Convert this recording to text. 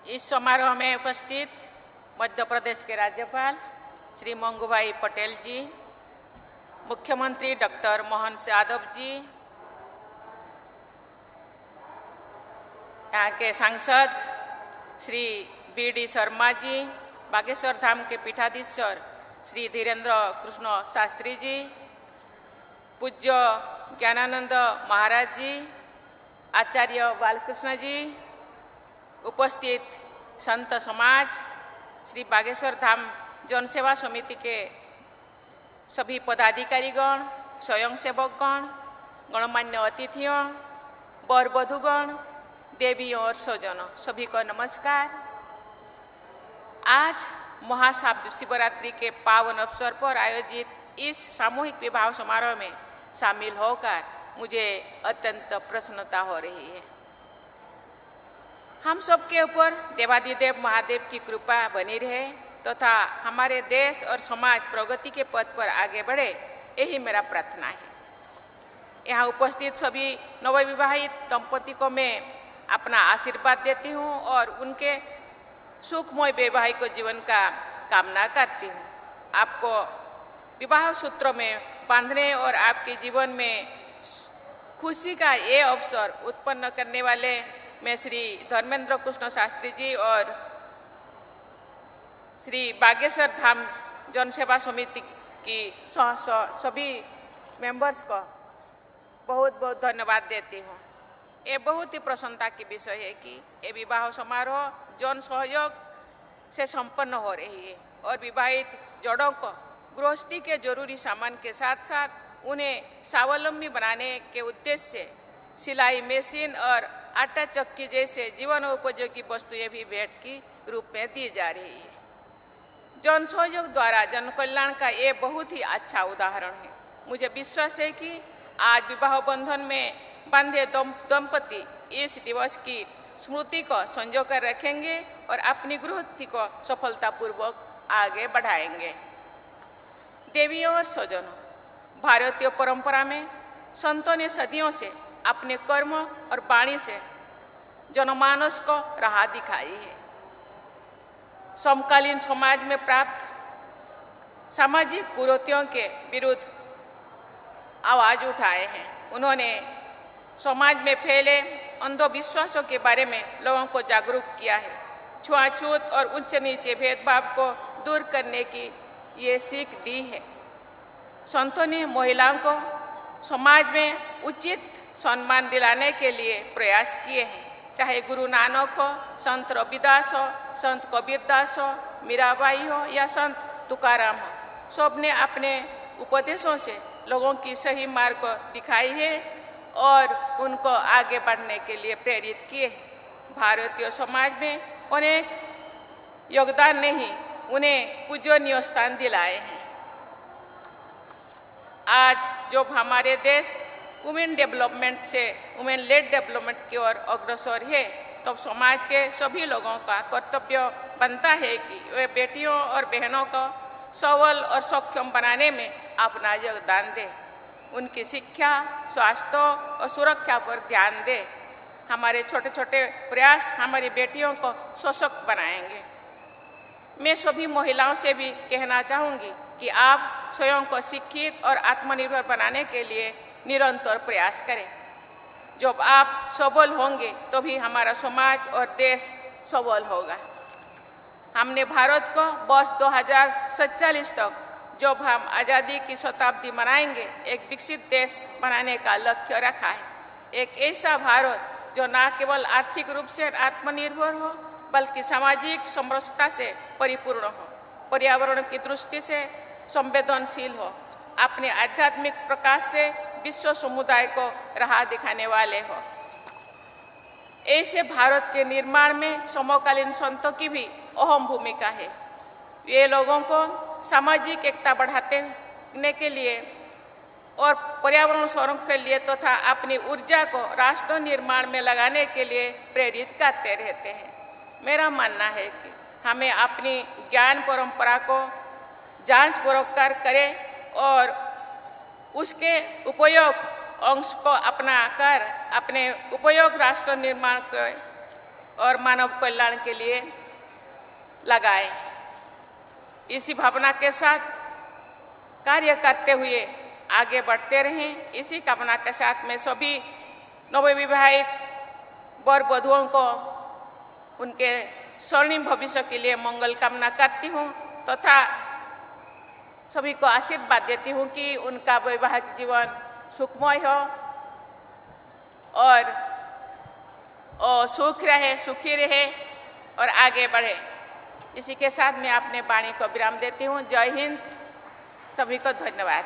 इस समारोह में उपस्थित मध्य प्रदेश के राज्यपाल श्री मंगूभाई पटेल जी, मुख्यमंत्री डॉक्टर मोहन यादव जी, यहाँ के सांसद श्री बी.डी. शर्मा जी, बागेश्वर धाम के पीठाधीश्वर श्री धीरेन्द्र कृष्ण शास्त्री जी, पूज्य ज्ञानानंद महाराज जी, आचार्य बालकृष्ण जी, उपस्थित संत समाज, श्री बागेश्वर धाम जन सेवा समिति के सभी पदाधिकारीगण, स्वयंसेवकगण, गणमान्य अतिथियों, वर वधुगण, देवियों और स्वजनों, सभी को नमस्कार। आज महाशिवरात्रि के पावन अवसर पर आयोजित इस सामूहिक विवाह समारोह में शामिल होकर मुझे अत्यंत प्रसन्नता हो रही है। हम सबके ऊपर देवादिदेव महादेव की कृपा बनी रहे तथा हमारे देश और समाज प्रगति के पथ पर आगे बढ़े, यही मेरा प्रार्थना है। यहाँ उपस्थित सभी नवविवाहित दंपति को मैं अपना आशीर्वाद देती हूँ और उनके सुखमय वैवाहिक जीवन का कामना करती हूँ। आपको विवाह सूत्रों में बांधने और आपके जीवन में खुशी का ये अवसर उत्पन्न करने वाले मैं श्री धर्मेंद्र कृष्ण शास्त्री जी और श्री बागेश्वर धाम जन सेवा समिति की सभी मेंबर्स को बहुत बहुत धन्यवाद देती हूँ। ये बहुत ही प्रसन्नता की विषय है कि ये विवाह समारोह जन सहयोग से संपन्न हो रही है और विवाहित जोड़ों को गृहस्थी के जरूरी सामान के साथ साथ उन्हें स्वावलंबी बनाने के उद्देश्य से सिलाई मशीन और आटा चक्की जैसे जीवन उपयोगी वस्तुएं भी भेंट की रूप में दी जा रही है। जन सहयोग द्वारा जन कल्याण का ये बहुत ही अच्छा उदाहरण है। मुझे विश्वास है कि आज विवाह बंधन में बांधे दंपति इस दिवस की स्मृति को संजो कर रखेंगे और अपनी गृहस्थी को सफलतापूर्वक आगे बढ़ाएंगे। देवियों और स्वजनों, भारतीय परंपरा में संतों ने सदियों से अपने कर्म और वाणी से जनमानस को राह दिखाई है। समकालीन समाज में प्राप्त सामाजिक कुरीतियों के विरुद्ध आवाज उठाए हैं। उन्होंने समाज में फैले अंधविश्वासों के बारे में लोगों को जागरूक किया है। छुआछूत और उच्च नीचे भेदभाव को दूर करने की ये सीख दी है। संतों ने महिलाओं को समाज में उचित सम्मान दिलाने के लिए प्रयास किए हैं। चाहे गुरु नानक हो, संत रविदास हो, संत कबीरदास हो, मीराबाई हो या संत तुकाराम हो, सबने अपने उपदेशों से लोगों की सही मार्ग को दिखाई है और उनको आगे बढ़ने के लिए प्रेरित किए। भारतीय समाज में अनेक योगदान ने ही उन्हें पूजनीय स्थान दिलाए हैं। आज जब हमारे देश वुमेन डेवलपमेंट से वुमेन लेड डेवलपमेंट की ओर अग्रसर है, तब समाज के सभी लोगों का कर्तव्य बनता है कि वे बेटियों और बहनों को सबल और सक्षम बनाने में अपना योगदान दें। उनकी शिक्षा, स्वास्थ्य और सुरक्षा पर ध्यान दें। हमारे छोटे छोटे प्रयास हमारी बेटियों को सशक्त बनाएंगे। मैं सभी महिलाओं से भी कहना चाहूँगी कि आप स्वयं को शिक्षित और आत्मनिर्भर बनाने के लिए निरंतर प्रयास करें। जब आप सबल होंगे तो भी हमारा समाज और देश सबल होगा। हमने भारत को वर्ष 2047 तक जब हम आज़ादी की शताब्दी मनाएंगे, एक विकसित देश बनाने का लक्ष्य रखा है। एक ऐसा भारत जो न केवल आर्थिक रूप से आत्मनिर्भर हो बल्कि सामाजिक समरसता से परिपूर्ण हो, पर्यावरण की दृष्टि से संवेदनशील हो, अपने आध्यात्मिक प्रकाश से विश्व समुदाय को राह दिखाने वाले हो। ऐसे भारत के निर्माण में समकालीन संतों की भी अहम भूमिका है। ये लोगों को सामाजिक एकता बढ़ाने के लिए और पर्यावरण संरक्षण के लिए तथा अपनी ऊर्जा को राष्ट्र निर्माण में लगाने के लिए प्रेरित करते रहते हैं। मेरा मानना है कि हमें अपनी ज्ञान परंपरा को जांच परोकार करें और उसके उपयोग अंश को अपना कर अपने उपयोग राष्ट्र निर्माण और मानव कल्याण के लिए लगाएं। इसी भावना के साथ कार्य करते हुए आगे बढ़ते रहें। इसी कामना के साथ मैं सभी नवविवाहित वर वधुओं को उनके स्वर्णिम भविष्य के लिए मंगल कामना करती हूँ तथा सभी को आशीर्वाद देती हूँ कि उनका वैवाहिक जीवन सुखमय हो और सुख रहे, सुखी रहे और आगे बढ़े। इसी के साथ मैं अपने वाणी को विराम देती हूँ। जय हिंद, सभी को धन्यवाद।